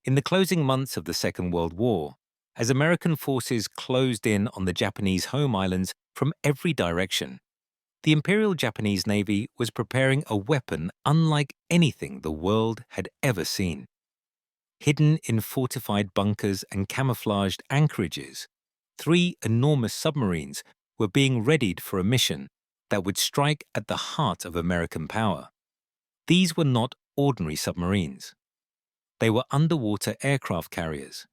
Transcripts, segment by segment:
In the closing months of the Second World War, as American forces closed in on the Japanese home islands from every direction, the Imperial Japanese Navy was preparing a weapon unlike anything the world had ever seen. Hidden in fortified bunkers and camouflaged anchorages, 3 enormous submarines were being readied for a mission that would strike at the heart of American power. These were not ordinary submarines. They were underwater aircraft carriers,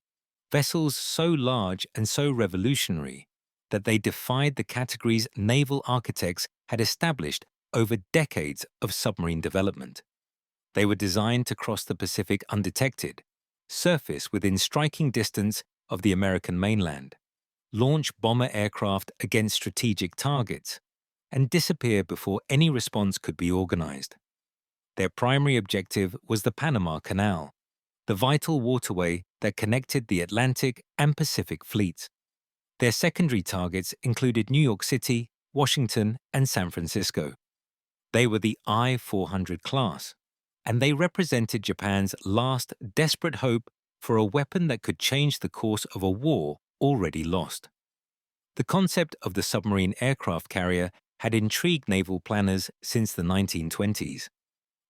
vessels so large and so revolutionary that they defied the categories naval architects had established over decades of submarine development. They were designed to cross the Pacific undetected, surface within striking distance of the American mainland, launch bomber aircraft against strategic targets, and disappear before any response could be organized. Their primary objective was the Panama Canal, the vital waterway that connected the Atlantic and Pacific fleets. Their secondary targets included New York City, Washington, and San Francisco. They were the I-400 class, and they represented Japan's last desperate hope for a weapon that could change the course of a war already lost. The concept of the submarine aircraft carrier had intrigued naval planners since the 1920s.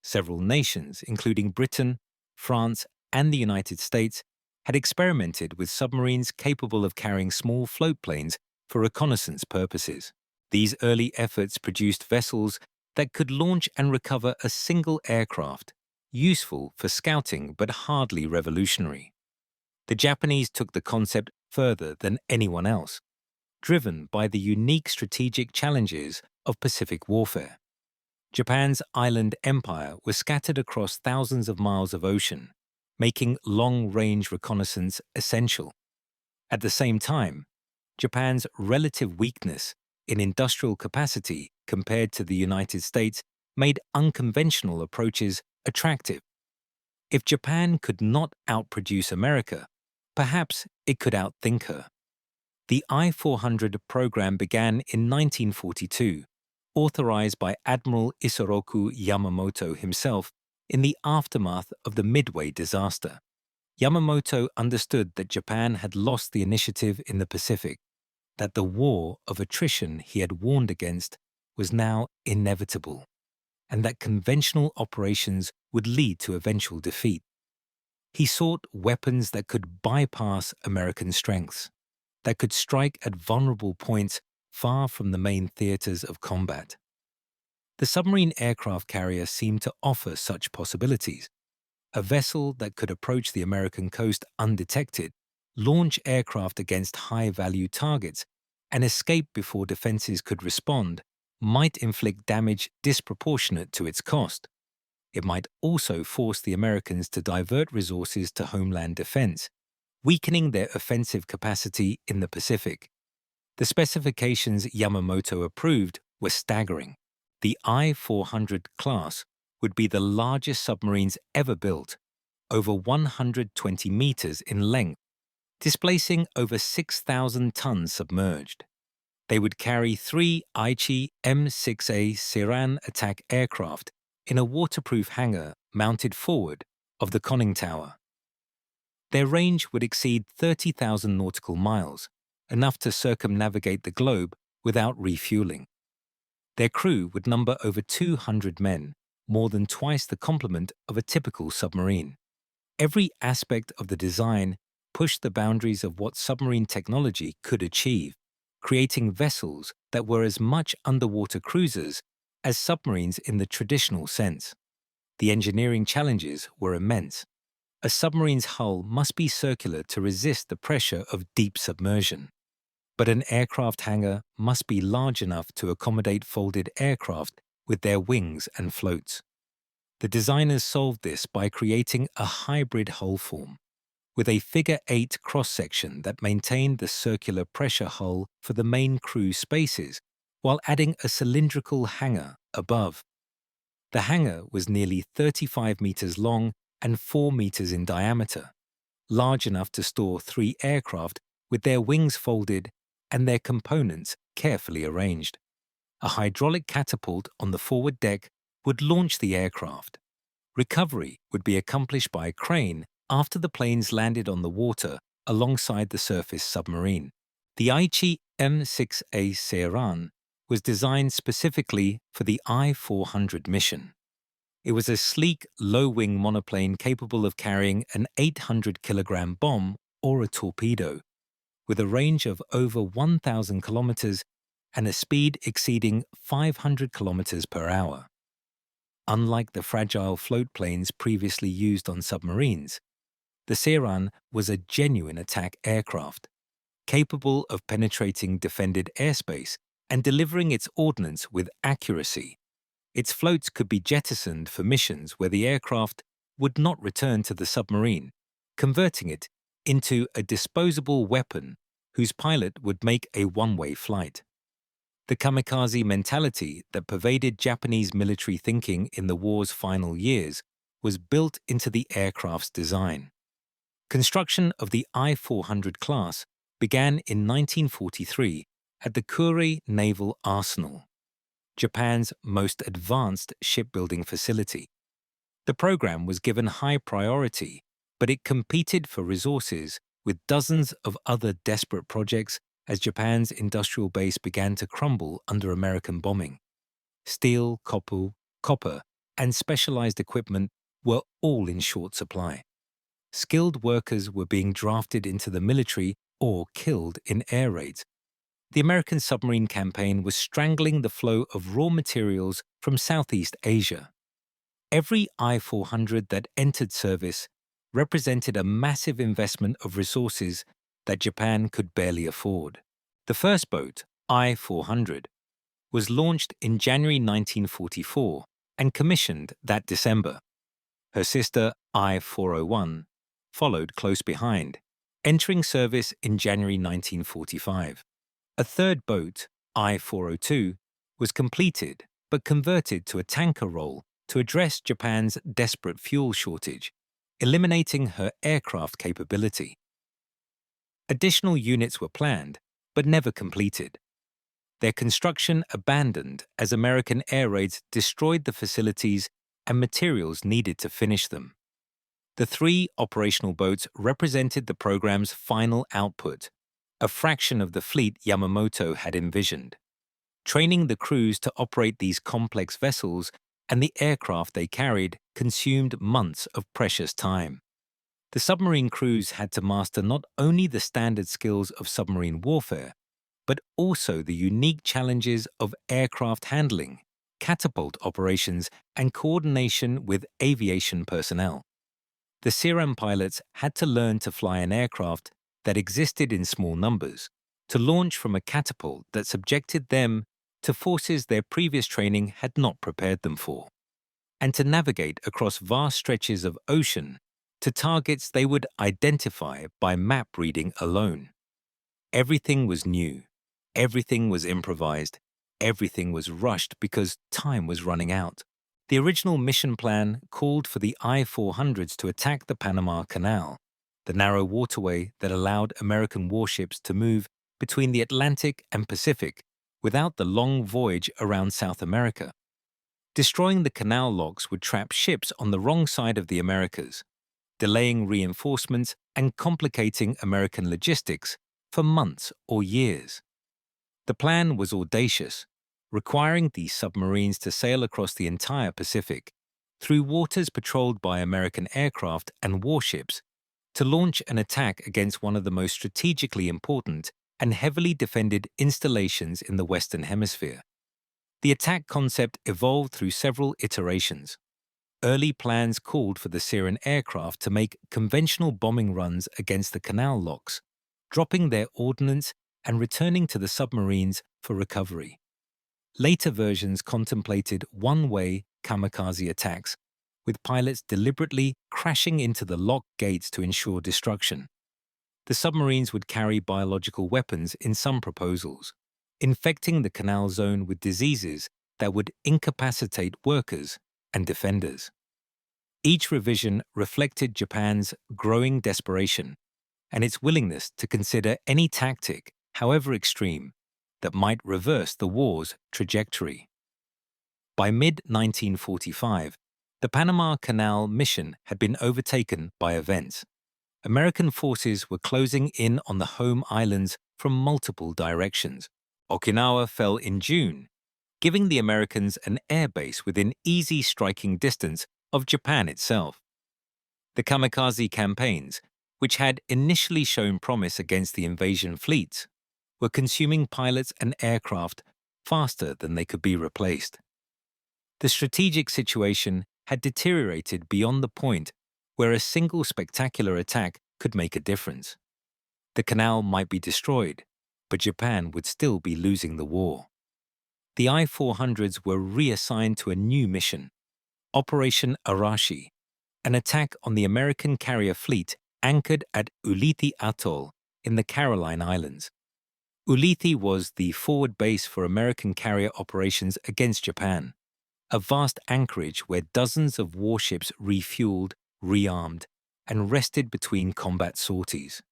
Several nations, including Britain, France, and the United States, had experimented with submarines capable of carrying small float planes for reconnaissance purposes. These early efforts produced vessels that could launch and recover a single aircraft, useful for scouting but hardly revolutionary. The Japanese took the concept further than anyone else, driven by the unique strategic challenges of Pacific warfare. Japan's island empire was scattered across thousands of miles of ocean, making long-range reconnaissance essential. At the same time, Japan's relative weakness in industrial capacity compared to the United States made unconventional approaches attractive. If Japan could not outproduce America, perhaps it could outthink her. The I-400 program began in 1942, authorized by Admiral Isoroku Yamamoto himself in the aftermath of the Midway disaster. Yamamoto understood that Japan had lost the initiative in the Pacific, that the war of attrition he had warned against was now inevitable, and that conventional operations would lead to eventual defeat. He sought weapons that could bypass American strengths, that could strike at vulnerable points far from the main theaters of combat. The submarine aircraft carrier seemed to offer such possibilities. A vessel that could approach the American coast undetected, launch aircraft against high-value targets, and escape before defenses could respond might inflict damage disproportionate to its cost. It might also force the Americans to divert resources to homeland defense, weakening their offensive capacity in the Pacific. The specifications Yamamoto approved were staggering. The I-400 class would be the largest submarines ever built, over 120 meters in length, displacing over 6,000 tons submerged. They would carry 3 Aichi M6A Siran attack aircraft in a waterproof hangar mounted forward of the conning tower. Their range would exceed 30,000 nautical miles, enough to circumnavigate the globe without refueling. Their crew would number over 200 men, more than twice the complement of a typical submarine. Every aspect of the design pushed the boundaries of what submarine technology could achieve, creating vessels that were as much underwater cruisers as submarines in the traditional sense. The engineering challenges were immense. A submarine's hull must be circular to resist the pressure of deep submersion. But an aircraft hangar must be large enough to accommodate folded aircraft with their wings and floats. The designers solved this by creating a hybrid hull form, with a figure-8 cross-section that maintained the circular pressure hull for the main crew spaces, while adding a cylindrical hangar above. The hangar was nearly 35 meters long and 4 meters in diameter, large enough to store 3 aircraft with their wings folded and their components carefully arranged. A hydraulic catapult on the forward deck would launch the aircraft. Recovery would be accomplished by a crane after the planes landed on the water alongside the surface submarine. The Aichi M6A Seiran was designed specifically for the I-400 mission. It was a sleek, low-wing monoplane capable of carrying an 800-kilogram bomb or a torpedo, with a range of over 1,000 kilometers and a speed exceeding 500 kilometers per hour. Unlike the fragile float planes previously used on submarines, the Seiran was a genuine attack aircraft, capable of penetrating defended airspace and delivering its ordnance with accuracy. Its floats could be jettisoned for missions where the aircraft would not return to the submarine, converting it into a disposable weapon whose pilot would make a one-way flight. The kamikaze mentality that pervaded Japanese military thinking in the war's final years was built into the aircraft's design. Construction of the I-400 class began in 1943 at the Kure Naval Arsenal, Japan's most advanced shipbuilding facility. The program was given high priority, but it competed for resources with dozens of other desperate projects as Japan's industrial base began to crumble under American bombing. Steel, copper, and specialized equipment were all in short supply. Skilled workers were being drafted into the military or killed in air raids. The American submarine campaign was strangling the flow of raw materials from Southeast Asia. Every I-400 that entered service represented a massive investment of resources that Japan could barely afford. The first boat, I-400, was launched in January 1944 and commissioned that December. Her sister, I-401, followed close behind, entering service in January 1945. A third boat, I-402, was completed but converted to a tanker role to address Japan's desperate fuel shortage, eliminating her aircraft capability. Additional units were planned, but never completed. Their construction abandoned as American air raids destroyed the facilities and materials needed to finish them. The 3 operational boats represented the program's final output, a fraction of the fleet Yamamoto had envisioned. Training the crews to operate these complex vessels and the aircraft they carried consumed months of precious time. The submarine crews had to master not only the standard skills of submarine warfare, but also the unique challenges of aircraft handling, catapult operations, and coordination with aviation personnel. The Seiran pilots had to learn to fly an aircraft that existed in small numbers, to launch from a catapult that subjected them to forces their previous training had not prepared them for, and to navigate across vast stretches of ocean to targets they would identify by map reading alone. Everything was new, everything was improvised, everything was rushed because time was running out. The original mission plan called for the I-400s to attack the Panama Canal, the narrow waterway that allowed American warships to move between the Atlantic and Pacific without the long voyage around South America. Destroying the canal locks would trap ships on the wrong side of the Americas, delaying reinforcements and complicating American logistics for months or years. The plan was audacious, requiring these submarines to sail across the entire Pacific, through waters patrolled by American aircraft and warships, to launch an attack against one of the most strategically important and heavily defended installations in the Western Hemisphere. The attack concept evolved through several iterations. Early plans called for the Seiran aircraft to make conventional bombing runs against the canal locks, dropping their ordnance and returning to the submarines for recovery. Later versions contemplated one-way kamikaze attacks, with pilots deliberately crashing into the lock gates to ensure destruction. The submarines would carry biological weapons in some proposals, infecting the canal zone with diseases that would incapacitate workers and defenders. Each revision reflected Japan's growing desperation and its willingness to consider any tactic, however extreme, that might reverse the war's trajectory. By mid-1945, The Panama Canal mission had been overtaken by events. American forces were closing in on the home islands from multiple directions. Okinawa fell in June, giving the Americans an air base within easy striking distance of Japan itself. The kamikaze campaigns, which had initially shown promise against the invasion fleets, were consuming pilots and aircraft faster than they could be replaced. The strategic situation had deteriorated beyond the point where a single spectacular attack could make a difference. The canal might be destroyed, but Japan would still be losing the war. The I-400s were reassigned to a new mission, Operation Arashi, an attack on the American carrier fleet anchored at Ulithi Atoll in the Caroline Islands. Ulithi was the forward base for American carrier operations against Japan, a vast anchorage where dozens of warships refueled, rearmed, and rested between combat sorties.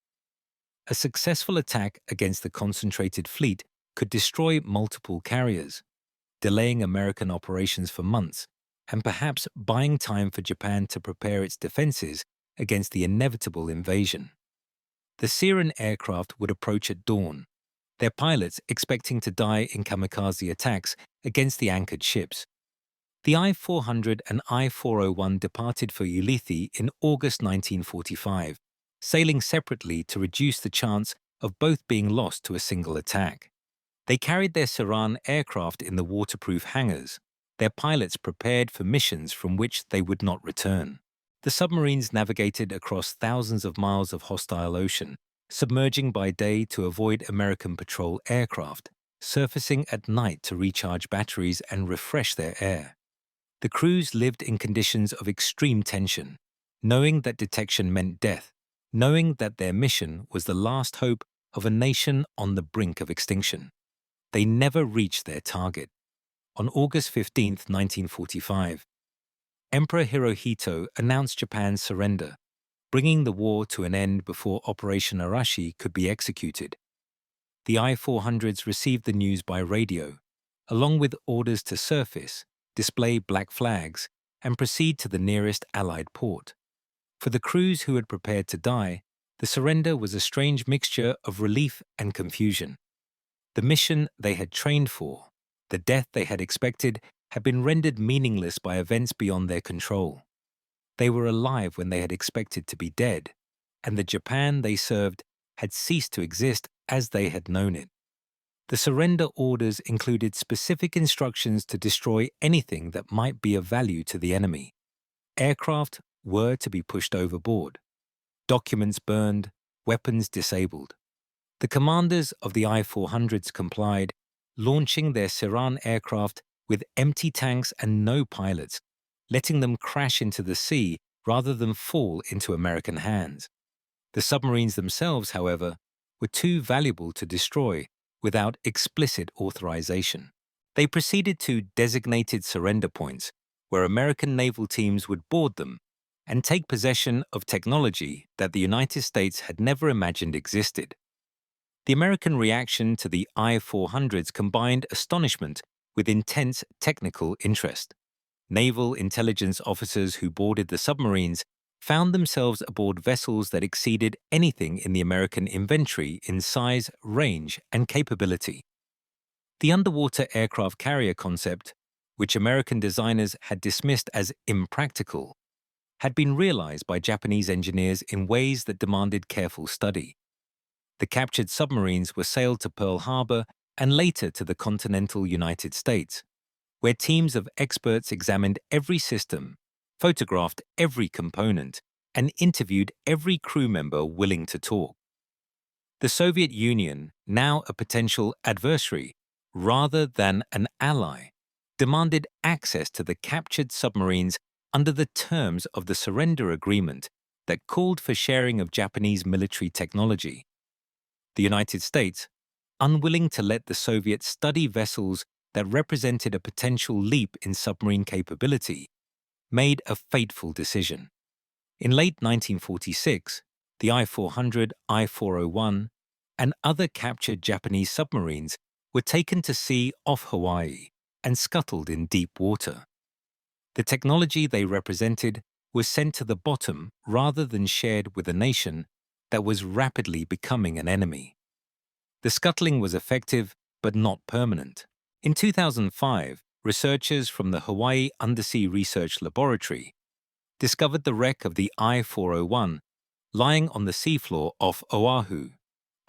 A successful attack against the concentrated fleet could destroy multiple carriers, delaying American operations for months and perhaps buying time for Japan to prepare its defenses against the inevitable invasion. The Siren aircraft would approach at dawn, their pilots expecting to die in kamikaze attacks against the anchored ships. The I-400 and I-401 departed for Ulithi in August 1945, sailing separately to reduce the chance of both being lost to a single attack. They carried their Saran aircraft in the waterproof hangars, their pilots prepared for missions from which they would not return. The submarines navigated across thousands of miles of hostile ocean, submerging by day to avoid American patrol aircraft, surfacing at night to recharge batteries and refresh their air. The crews lived in conditions of extreme tension, knowing that detection meant death, knowing that their mission was the last hope of a nation on the brink of extinction. They never reached their target. On August 15, 1945, Emperor Hirohito announced Japan's surrender, bringing the war to an end before Operation Arashi could be executed. The I-400s received the news by radio, along with orders to surface, display black flags, and proceed to the nearest Allied port. For the crews who had prepared to die, the surrender was a strange mixture of relief and confusion. The mission they had trained for, the death they had expected, had been rendered meaningless by events beyond their control. They were alive when they had expected to be dead, and the Japan they served had ceased to exist as they had known it. The surrender orders included specific instructions to destroy anything that might be of value to the enemy. Aircraft were to be pushed overboard, documents burned, weapons disabled. The commanders of the I-400s complied, launching their Saran aircraft with empty tanks and no pilots, letting them crash into the sea rather than fall into American hands. The submarines themselves, however, were too valuable to destroy without explicit authorization. They proceeded to designated surrender points, where American naval teams would board them and take possession of technology that the United States had never imagined existed. The American reaction to the I-400s combined astonishment with intense technical interest. Naval intelligence officers who boarded the submarines found themselves aboard vessels that exceeded anything in the American inventory in size, range, and capability. The underwater aircraft carrier concept, which American designers had dismissed as impractical, had been realized by Japanese engineers in ways that demanded careful study. The captured submarines were sailed to Pearl Harbor and later to the continental United States, where teams of experts examined every system, photographed every component, and interviewed every crew member willing to talk. The Soviet Union, now a potential adversary rather than an ally, demanded access to the captured submarines under the terms of the surrender agreement that called for sharing of Japanese military technology. The United States, unwilling to let the Soviets study vessels that represented a potential leap in submarine capability, made a fateful decision. In late 1946, the I-400, I-401, and other captured Japanese submarines were taken to sea off Hawaii and scuttled in deep water. The technology they represented was sent to the bottom rather than shared with a nation that was rapidly becoming an enemy. The scuttling was effective, but not permanent. In 2005, researchers from the Hawaii Undersea Research Laboratory discovered the wreck of the I-401 lying on the seafloor off Oahu,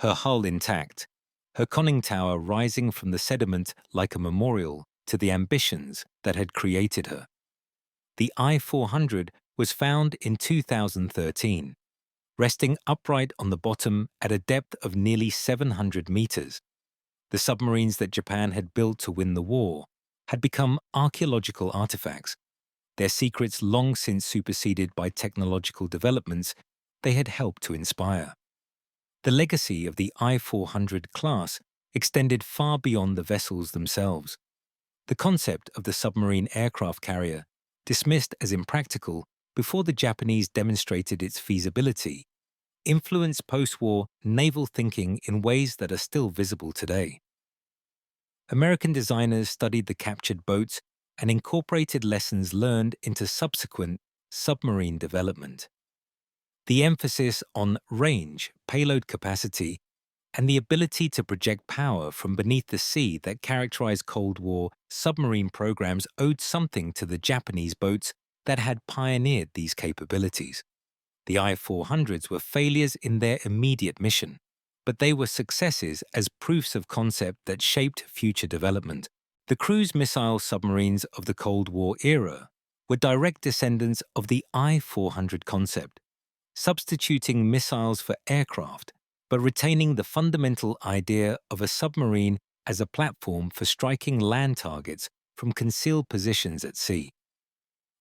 her hull intact, her conning tower rising from the sediment like a memorial to the ambitions that had created her. The I-400 was found in 2013, resting upright on the bottom at a depth of nearly 700 meters. The submarines that Japan had built to win the war had become archaeological artifacts, their secrets long since superseded by technological developments they had helped to inspire. The legacy of the I-400 class extended far beyond the vessels themselves. The concept of the submarine aircraft carrier, dismissed as impractical before the Japanese demonstrated its feasibility, influenced post-war naval thinking in ways that are still visible today. American designers studied the captured boats and incorporated lessons learned into subsequent submarine development. The emphasis on range, payload capacity, and the ability to project power from beneath the sea that characterized Cold War submarine programs owed something to the Japanese boats that had pioneered these capabilities. The I-400s were failures in their immediate mission, but they were successes as proofs of concept that shaped future development. The cruise missile submarines of the Cold War era were direct descendants of the I-400 concept, substituting missiles for aircraft, but retaining the fundamental idea of a submarine as a platform for striking land targets from concealed positions at sea.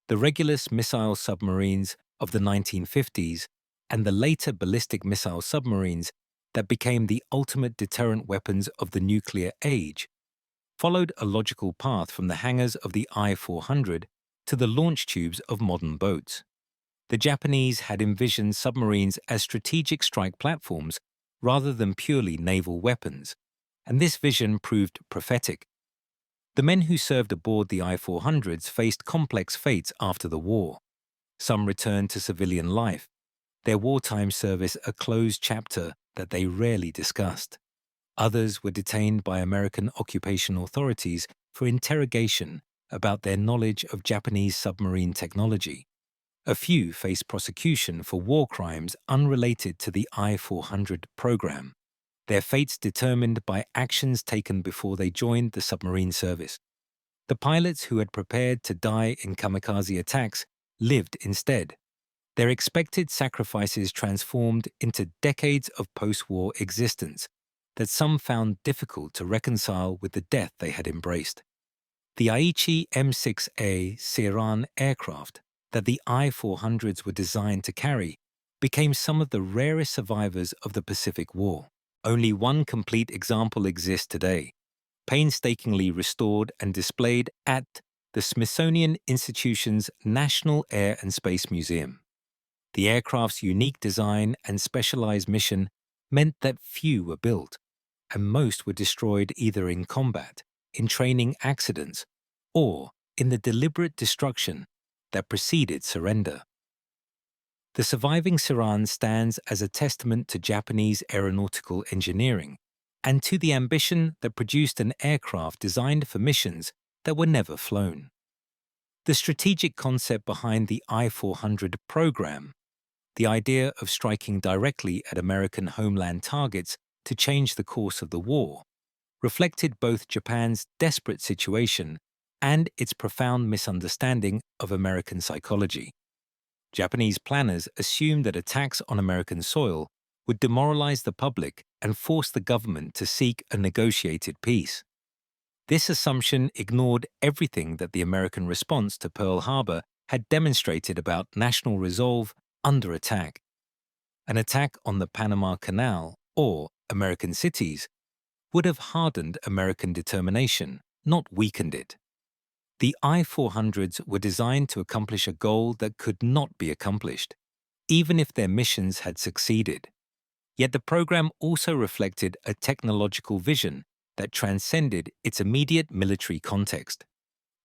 The Regulus missile submarines of the 1950s and the later ballistic missile submarines that became the ultimate deterrent weapons of the nuclear age followed a logical path from the hangars of the I-400 to the launch tubes of modern boats. The Japanese had envisioned submarines as strategic strike platforms rather than purely naval weapons, and this vision proved prophetic. The men who served aboard the I-400s faced complex fates after the war. Some returned to civilian life, their wartime service a closed chapter that they rarely discussed. Others were detained by American occupation authorities for interrogation about their knowledge of Japanese submarine technology. A few faced prosecution for war crimes unrelated to the I-400 program, their fates determined by actions taken before they joined the submarine service. The pilots who had prepared to die in kamikaze attacks lived instead. Their expected sacrifices transformed into decades of post-war existence that some found difficult to reconcile with the death they had embraced. The Aichi M6A Seiran aircraft that the I-400s were designed to carry became some of the rarest survivors of the Pacific War. Only one complete example exists today, painstakingly restored and displayed at the Smithsonian Institution's National Air and Space Museum. The aircraft's unique design and specialized mission meant that few were built, and most were destroyed either in combat, in training accidents, or in the deliberate destruction that preceded surrender. The surviving Seiran stands as a testament to Japanese aeronautical engineering and to the ambition that produced an aircraft designed for missions that were never flown. The strategic concept behind the I-400 program, the idea of striking directly at American homeland targets to change the course of the war, reflected both Japan's desperate situation and its profound misunderstanding of American psychology. Japanese planners assumed that attacks on American soil would demoralize the public and force the government to seek a negotiated peace. This assumption ignored everything that the American response to Pearl Harbor had demonstrated about national resolve under attack. An attack on the Panama Canal or American cities would have hardened American determination, not weakened it. The I-400s were designed to accomplish a goal that could not be accomplished, even if their missions had succeeded. Yet the program also reflected a technological vision that transcended its immediate military context.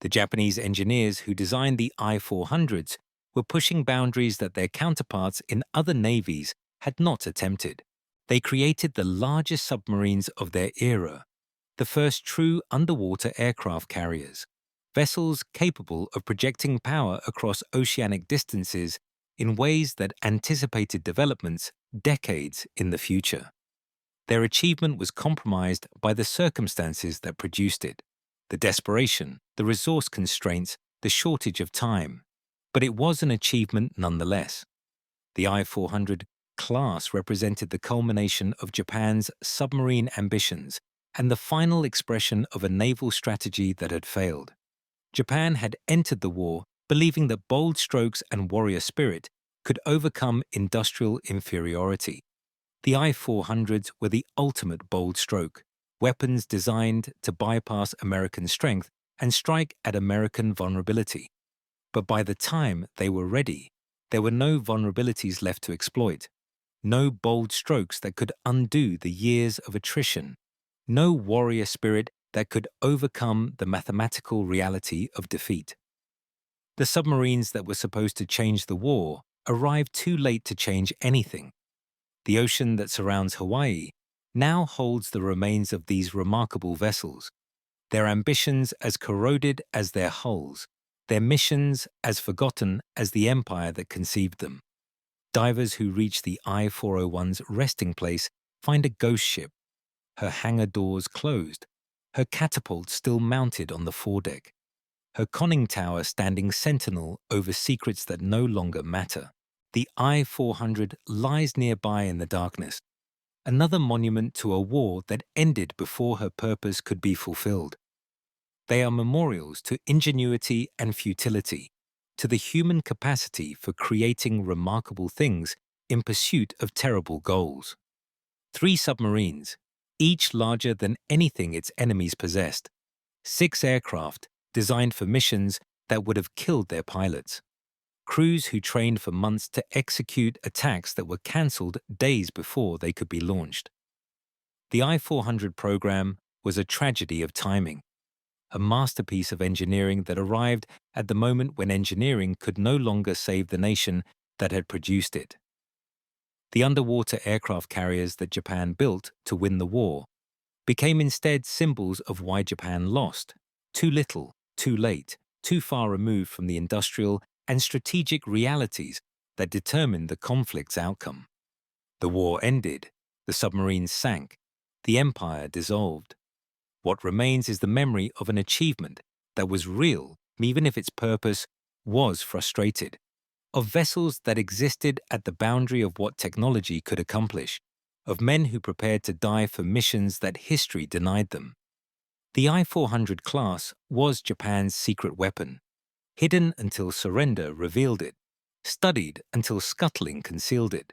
The Japanese engineers who designed the I-400s were pushing boundaries that their counterparts in other navies had not attempted. They created the largest submarines of their era, the first true underwater aircraft carriers, vessels capable of projecting power across oceanic distances in ways that anticipated developments decades in the future. Their achievement was compromised by the circumstances that produced it, the desperation, the resource constraints, the shortage of time. But it was an achievement nonetheless. The I-400 class represented the culmination of Japan's submarine ambitions and the final expression of a naval strategy that had failed. Japan had entered the war believing that bold strokes and warrior spirit could overcome industrial inferiority. The I-400s were the ultimate bold stroke, weapons designed to bypass American strength and strike at American vulnerability. But by the time they were ready, there were no vulnerabilities left to exploit, no bold strokes that could undo the years of attrition, no warrior spirit that could overcome the mathematical reality of defeat. The submarines that were supposed to change the war arrived too late to change anything. The ocean that surrounds Hawaii now holds the remains of these remarkable vessels, their ambitions as corroded as their hulls, their missions as forgotten as the empire that conceived them. Divers who reach the I-401's resting place find a ghost ship, her hangar doors closed, her catapult still mounted on the foredeck, her conning tower standing sentinel over secrets that no longer matter. The I-400 lies nearby in the darkness, another monument to a war that ended before her purpose could be fulfilled. They are memorials to ingenuity and futility, to the human capacity for creating remarkable things in pursuit of terrible goals. 3 submarines, each larger than anything its enemies possessed. 6 aircraft designed for missions that would have killed their pilots. Crews who trained for months to execute attacks that were cancelled days before they could be launched. The I-400 program was a tragedy of timing, a masterpiece of engineering that arrived at the moment when engineering could no longer save the nation that had produced it. The underwater aircraft carriers that Japan built to win the war became instead symbols of why Japan lost: too little, too late, too far removed from the industrial and strategic realities that determined the conflict's outcome. The war ended, the submarines sank, the empire dissolved. What remains is the memory of an achievement that was real, even if its purpose was frustrated, of vessels that existed at the boundary of what technology could accomplish, of men who prepared to die for missions that history denied them. The I-400 class was Japan's secret weapon, hidden until surrender revealed it, studied until scuttling concealed it,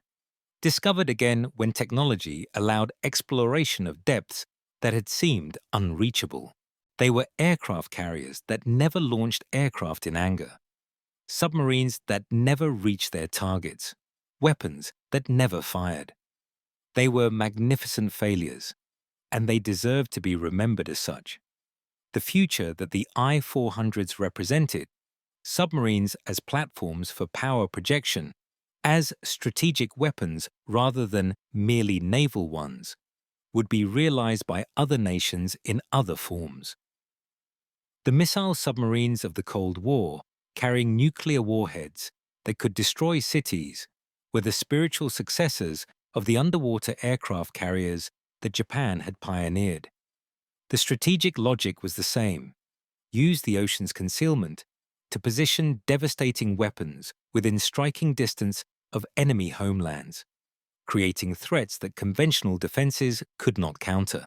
discovered again when technology allowed exploration of depths that had seemed unreachable. They were aircraft carriers that never launched aircraft in anger, submarines that never reached their targets, weapons that never fired. They were magnificent failures, and they deserved to be remembered as such. The future that the I-400s represented, submarines as platforms for power projection, as strategic weapons rather than merely naval ones, would be realized by other nations in other forms. The missile submarines of the Cold War, carrying nuclear warheads that could destroy cities, were the spiritual successors of the underwater aircraft carriers that Japan had pioneered. The strategic logic was the same: use the ocean's concealment to position devastating weapons within striking distance of enemy homelands, creating threats that conventional defenses could not counter.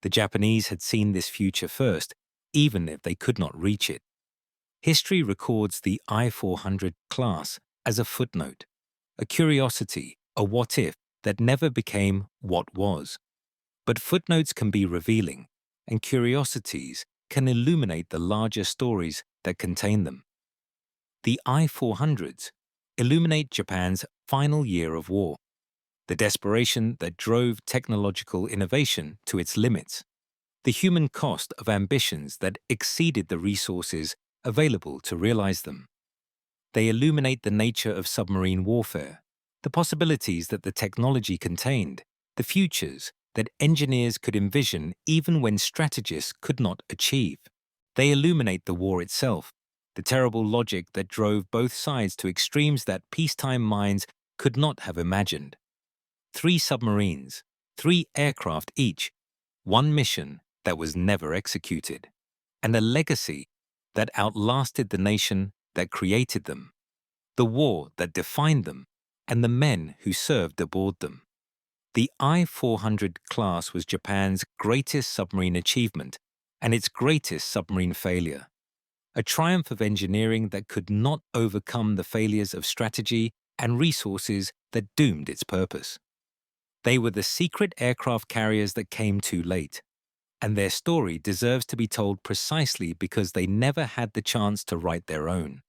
The Japanese had seen this future first, even if they could not reach it. History records the I-400 class as a footnote, a curiosity, a what-if that never became what was. But footnotes can be revealing, and curiosities can illuminate the larger stories that contain them. The I-400s illuminate Japan's final year of war, the desperation that drove technological innovation to its limits, the human cost of ambitions that exceeded the resources available to realize them. They illuminate the nature of submarine warfare, the possibilities that the technology contained, the futures that engineers could envision even when strategists could not achieve. They illuminate the war itself, the terrible logic that drove both sides to extremes that peacetime minds could not have imagined. 3 submarines, 3 aircraft each, one mission that was never executed, and a legacy that outlasted the nation that created them, the war that defined them, and the men who served aboard them. The I-400 class was Japan's greatest submarine achievement and its greatest submarine failure, a triumph of engineering that could not overcome the failures of strategy and resources that doomed its purpose. They were the secret aircraft carriers that came too late, and their story deserves to be told precisely because they never had the chance to write their own.